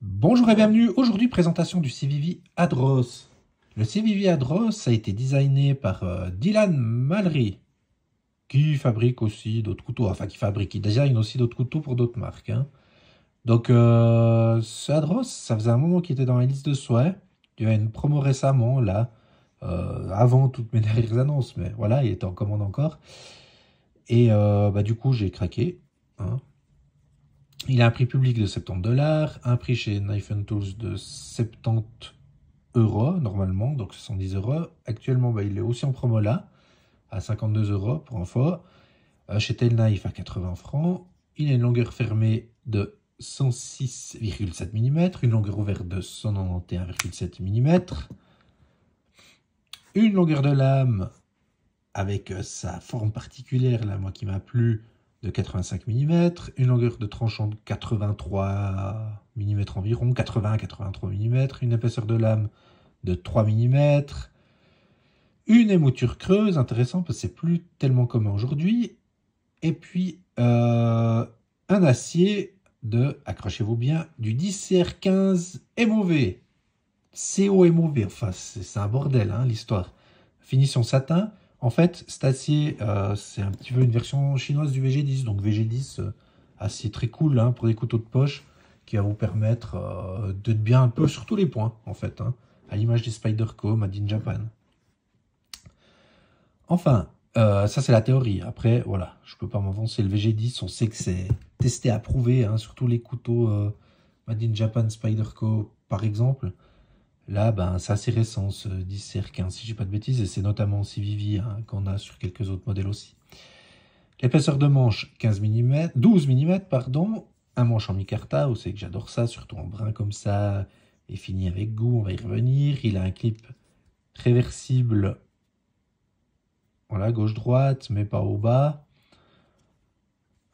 Bonjour et bienvenue. Aujourd'hui, présentation du CVV Adros. Le CVV Adros a été designé par Dylan Mallory, qui fabrique aussi d'autres couteaux. Enfin, qui fabrique, il design aussi d'autres couteaux pour d'autres marques, hein. Donc, ce Adros, ça faisait un moment qu'il était dans la liste de souhaits. Il y a une promo récemment, là, avant toutes mes dernières annonces, mais voilà, il était en commande encore. Et du coup, j'ai craqué, hein. Il a un prix public de 70 $, un prix chez Knife Tools de 70 € normalement, donc 70 €. Actuellement, il est aussi en promo là, à 52 € pour info. Chez Tailknife à 80 francs. Il a une longueur fermée de 106,7 mm, une longueur ouverte de 191,7 mm, une longueur de lame avec sa forme particulière, là, moi qui m'a plu, de 85 mm, une longueur de tranchant de 83 mm environ, 80-83 mm, une épaisseur de lame de 3 mm, une émouture creuse, intéressant parce que c'est plus tellement commun aujourd'hui, et puis un acier de, accrochez-vous bien, du 10CR15 MOV. CO MOV, enfin c'est un bordel, hein, l'histoire. Finition satin. En fait, cet acier, c'est un petit peu une version chinoise du VG10. Donc VG10, acier très cool, hein, pour des couteaux de poche, qui va vous permettre d'être bien un peu sur tous les points, en fait, hein, à l'image des Spyderco Made in Japan. Enfin, ça c'est la théorie. Après, voilà, je peux pas m'avancer. Le VG10, on sait que c'est testé, approuvé, hein, sur tous les couteaux Made in Japan Spyderco, par exemple. Là, c'est assez récent, ce 10CR15, si je dis pas de bêtises, et c'est notamment CVV, hein, qu'on a sur quelques autres modèles aussi. L'épaisseur de manche, 15 mm, 12 mm, pardon, un manche en micarta, vous savez que j'adore ça, surtout en brun comme ça, et fini avec goût, on va y revenir. Il a un clip réversible, voilà, gauche-droite, mais pas au bas,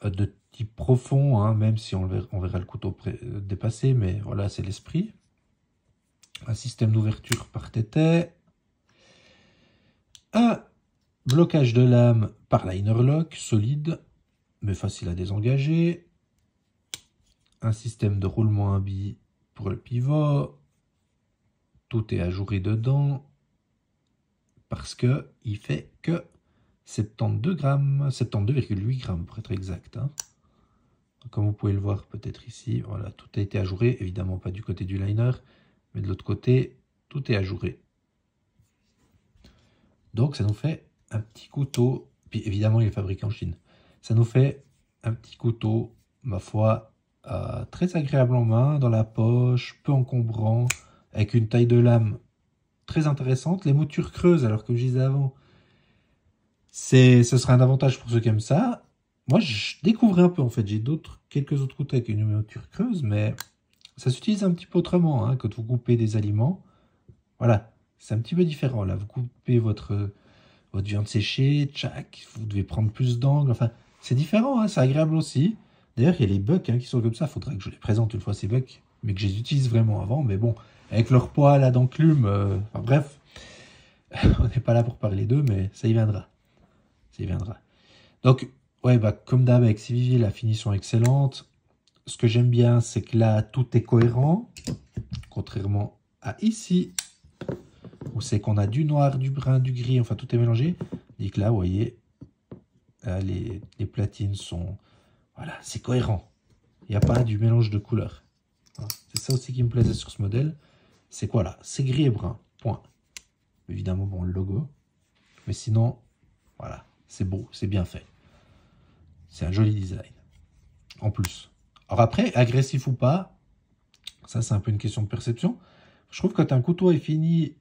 de type profond, hein, même si on verra le couteau dépassé, mais voilà, c'est l'esprit. Un système d'ouverture par tétet, un blocage de lame par liner lock, solide, mais facile à désengager, un système de roulement à billes pour le pivot, tout est ajouré dedans, parce que il fait que 72 grammes, 72,8 grammes pour être exact, hein. Comme vous pouvez le voir peut-être ici, voilà, tout a été ajouré, évidemment pas du côté du liner, mais de l'autre côté, tout est ajouré. Donc ça nous fait un petit couteau, puis évidemment il est fabriqué en Chine. Ça nous fait un petit couteau, ma foi, très agréable en main, dans la poche, peu encombrant, avec une taille de lame très intéressante. Les moutures creuses, alors que je disais avant, ce sera un avantage pour ceux qui aiment ça. Moi je découvrais un peu en fait, j'ai quelques autres couteaux avec une mouture creuse, mais ça s'utilise un petit peu autrement, hein, quand vous coupez des aliments. Voilà, c'est un petit peu différent là, vous coupez votre viande séchée, tchac, vous devez prendre plus d'angles, enfin, c'est différent, hein, c'est agréable aussi. D'ailleurs, il y a les bucks, hein, qui sont comme ça, il faudrait que je les présente une fois ces bucks, mais que je les utilise vraiment avant, mais bon, avec leur poids là d'enclume, enfin bref, on n'est pas là pour parler d'eux, mais ça y viendra. Ça y viendra. Donc, ouais, comme d'hab avec CVV, la finition est excellente. Ce que j'aime bien, c'est que là, tout est cohérent, contrairement à ici, où c'est qu'on a du noir, du brun, du gris, enfin tout est mélangé. Et que là, vous voyez, les platines sont... Voilà, c'est cohérent. Il n'y a pas du mélange de couleurs. C'est ça aussi qui me plaisait sur ce modèle. C'est quoi là? C'est gris et brun. Point. Évidemment, bon, le logo. Mais sinon, voilà, c'est beau, c'est bien fait. C'est un joli design. En plus. Alors après, agressif ou pas, ça c'est un peu une question de perception. Je trouve que quand un couteau est fini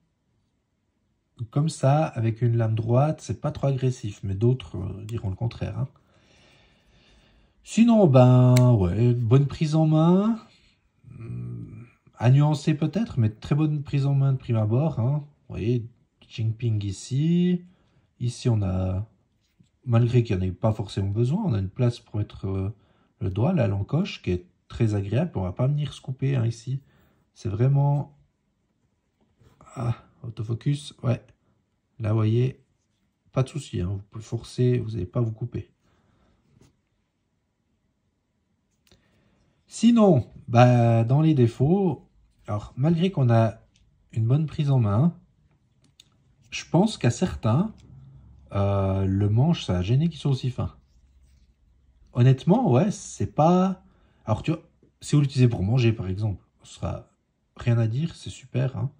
comme ça, avec une lame droite, c'est pas trop agressif. Mais d'autres diront le contraire, hein. Sinon, ouais, bonne prise en main. À nuancer peut-être, mais très bonne prise en main de prime abord, hein. Vous voyez, Jinping ici. Ici, on a, malgré qu'il n'y en ait pas forcément besoin, on a une place pour mettre le doigt, là, l'encoche, qui est très agréable. On va pas venir se couper, hein, ici. C'est vraiment... Ah, autofocus, ouais. Là, vous voyez, pas de souci, hein. Vous pouvez forcer, vous n'allez pas vous couper. Sinon, bah, dans les défauts, alors malgré qu'on a une bonne prise en main, je pense qu'à certains, le manche, ça a gêné qu'ils soient aussi fins. Honnêtement, ouais, c'est pas... Alors, tu vois, si vous l'utilisez pour manger, par exemple, ce sera rien à dire, c'est super. Hein.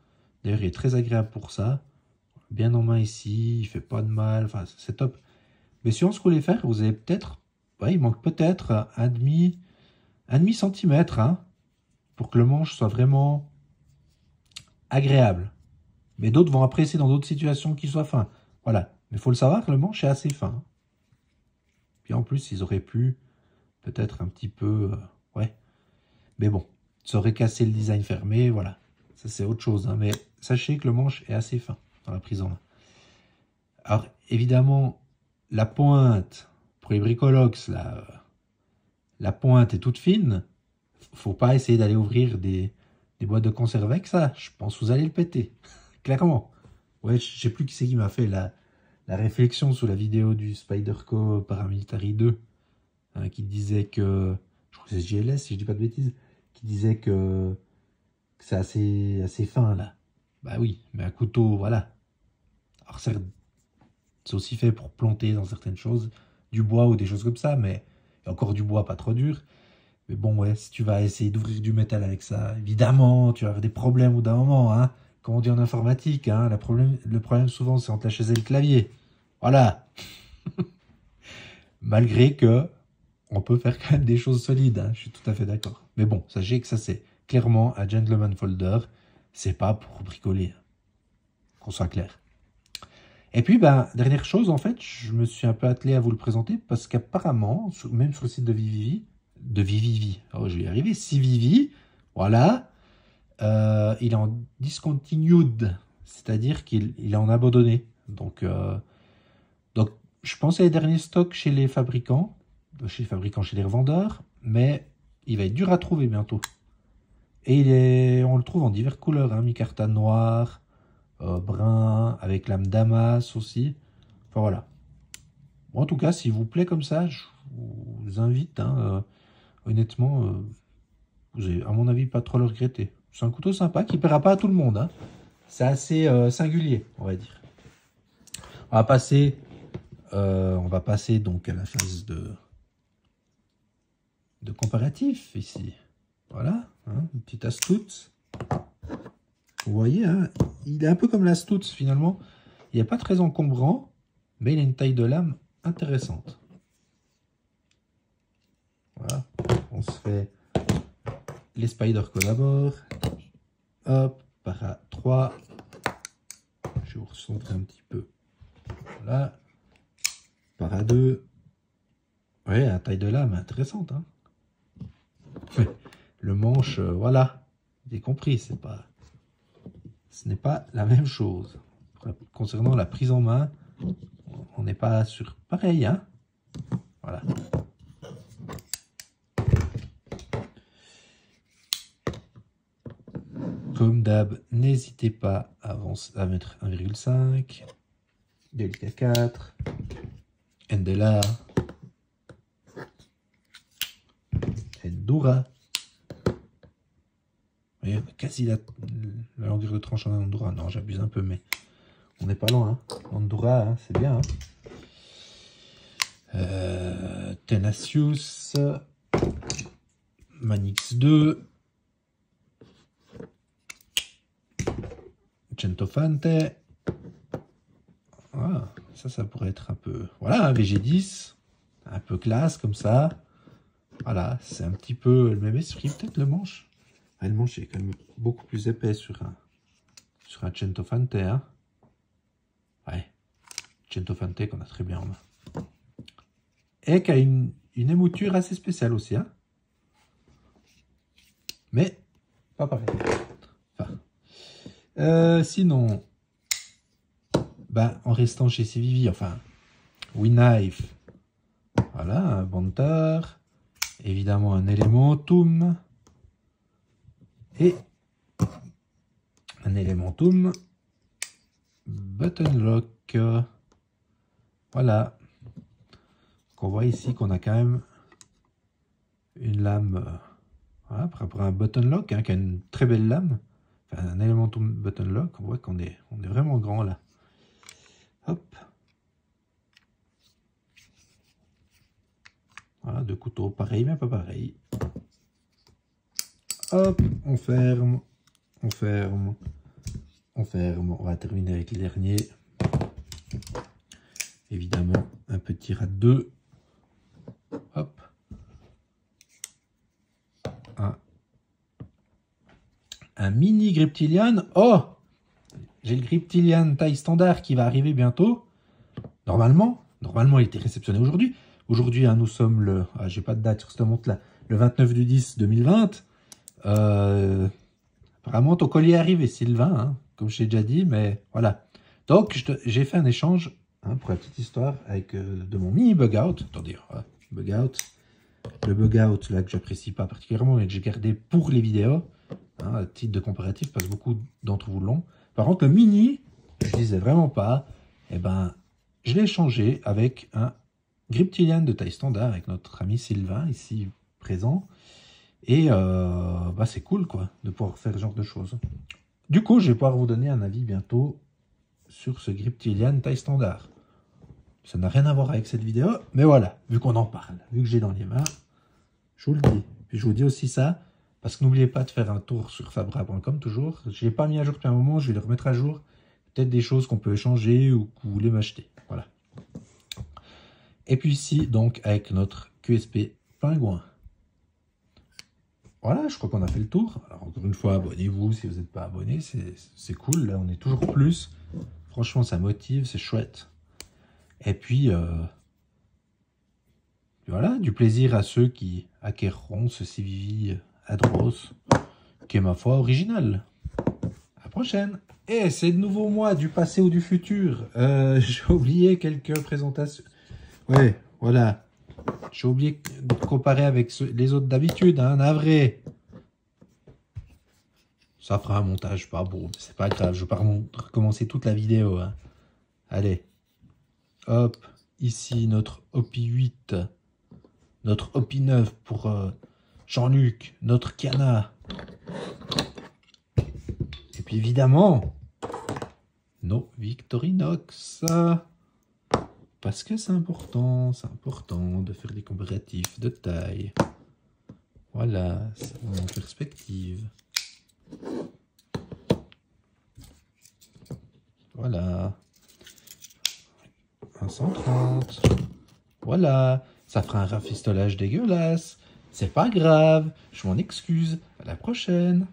D'ailleurs, il est très agréable pour ça. Bien en main ici, il fait pas de mal, enfin, c'est top. Mais si on se voulait faire, vous avez peut-être... Ouais, il manque peut-être un demi centimètre, hein, pour que le manche soit vraiment agréable. Mais d'autres vont apprécier dans d'autres situations qu'il soit fin. Voilà. Mais il faut le savoir, le manche est assez fin. Puis en plus, ils auraient pu peut-être un petit peu... ouais. Mais bon, ça aurait cassé le design fermé, voilà. Ça, c'est autre chose. Hein. Mais sachez que le manche est assez fin dans la prise en main. Alors, évidemment, la pointe, pour les bricolox, la pointe est toute fine. Faut pas essayer d'aller ouvrir des boîtes de conserve avec ça. Je pense que vous allez le péter. Clairement. Ouais, je sais plus qui c'est qui m'a fait la réflexion sous la vidéo du Spyderco Paramilitary 2. Hein, qui disait que... Je crois que c'est JLS, si je dis pas de bêtises. Qui disait que c'est assez fin, là. Bah oui, mais un couteau, voilà. Alors certes, c'est aussi fait pour planter dans certaines choses. Du bois ou des choses comme ça, mais... Et encore du bois pas trop dur. Mais bon, ouais, si tu vas essayer d'ouvrir du métal avec ça, évidemment, tu vas avoir des problèmes au d'un moment, hein. Comme on dit en informatique, hein, le problème souvent, c'est entre la chaise et le clavier. Voilà. Malgré que on peut faire quand même des choses solides, hein, je suis tout à fait d'accord. Mais bon, sachez que ça, c'est clairement un gentleman folder. C'est pas pour bricoler, hein, qu'on soit clair. Et puis, ben, dernière chose, en fait, je me suis un peu attelé à vous le présenter parce qu'apparemment, même sur le site de Vivivi, oh, je vais y arriver, Civivi, voilà, il est en discontinued, c'est-à-dire qu'il est en abandonné. Donc, je pensais les derniers stocks chez les fabricants, chez les revendeurs, mais il va être dur à trouver bientôt. Et on le trouve en diverses couleurs, hein, micarta noir, brun, avec lame damas aussi. Enfin voilà. Bon, en tout cas, s'il vous plaît comme ça, je vous invite, hein, honnêtement, vous avez, à mon avis, pas trop le regretter. C'est un couteau sympa qui ne plaira pas à tout le monde. Hein. C'est assez singulier, on va dire. On va passer donc à la phase de comparatif ici. Voilà, hein, une petite astuce. Vous voyez, hein, il est un peu comme la Stutz finalement. Il n'est pas très encombrant, mais il a une taille de lame intéressante. Voilà, on se fait les Spyderco d'abord. Hop, para 3. Je vais vous recentrer un petit peu. Voilà. Para 2. Ouais, la taille de lame intéressante. Hein. Le manche, voilà. Vous avez compris, ce n'est pas la même chose. Concernant la prise en main, on n'est pas sur pareil, hein. Voilà. Comme d'hab, n'hésitez pas à mettre 1,5, Delica 4, Endela, Endura. Vous voyez, quasi la longueur de tranche en Endura. Non, j'abuse un peu, mais on n'est pas loin. Hein. Endura, hein, c'est bien. Hein. Tenacious, Manix 2, Centofante. Voilà, ça pourrait être un peu... Voilà, un VG10, un peu classe comme ça. Voilà, c'est un petit peu le même esprit, peut-être le manche. Ah, le manche est quand même beaucoup plus épais sur un Centofante. Hein. Ouais, Centofante qu'on a très bien en main. Et qui a une émouture assez spéciale aussi. Hein. Mais pas pareil. Enfin, sinon, ben, en restant chez Civivi, enfin, Winknife, voilà, un Banter, évidemment un Elementum, et un Elementum Button Lock. Voilà. Donc on voit ici qu'on a quand même une lame Voilà, par rapport à un button lock hein, qui a une très belle lame. Enfin, un élément button lock, on voit qu'on est vraiment grand là. Hop. Voilà, deux couteaux, pareil mais pas pareil. Hop, on ferme, on ferme, on ferme. On va terminer avec les derniers. Évidemment, un petit rat 2. Hop. Un mini Griptilian. Oh! J'ai le Griptilian taille standard qui va arriver bientôt. Normalement, il était réceptionné aujourd'hui. Aujourd'hui, hein, nous sommes le... Ah, j'ai pas de date sur cette montre-là. Le 29 du 10 2020. Apparemment, ton colis est arrivé, Sylvain, hein, comme je t'ai déjà dit, mais voilà. Donc, j'ai fait un échange, hein, pour la petite histoire, avec de mon mini bug-out. Attendez, bug-out. Le bug-out, là, que j'apprécie pas particulièrement, mais que j'ai gardé pour les vidéos, hein, à titre de comparatif, parce que beaucoup d'entre vous l'ont. Par contre, le mini, je disais vraiment pas, eh ben, je l'ai échangé avec un Griptilian de taille standard, avec notre ami Sylvain, ici présent. Et bah, c'est cool, quoi, de pouvoir faire ce genre de choses. Du coup, je vais pouvoir vous donner un avis bientôt sur ce Griptilian taille standard. Ça n'a rien à voir avec cette vidéo, mais voilà, vu qu'on en parle, vu que j'ai dans les mains, je vous le dis. Puis je vous dis aussi ça, parce que n'oubliez pas de faire un tour sur fabra.com toujours. Je ne l'ai pas mis à jour depuis un moment, je vais le remettre à jour. Peut-être des choses qu'on peut échanger ou que vous voulez m'acheter. Voilà. Et puis ici, donc, avec notre QSP Pingouin. Voilà, je crois qu'on a fait le tour. Alors, encore une fois, abonnez-vous si vous n'êtes pas abonné, c'est cool. Là, on est toujours plus. Franchement, ça motive, c'est chouette. Et puis, voilà, du plaisir à ceux qui acquerront ce CVV Adros, qui est ma foi original. À la prochaine. Et c'est de nouveau moi, du passé ou du futur. J'ai oublié quelques présentations. Ouais, voilà. J'ai oublié de comparer avec les autres d'habitude, hein, navré. Ça fera un montage pas beau, mais c'est pas grave, je vais pas recommencer toute la vidéo. Hein. Allez. Hop, ici notre OPI 8, notre OPI 9 pour Jean-Luc, notre Cana. Et puis évidemment, nos Victorinox. Parce que c'est important de faire des comparatifs de taille. Voilà, c'est en perspective. Voilà. 130. Voilà. Ça fera un rafistolage dégueulasse. C'est pas grave. Je m'en excuse. À la prochaine.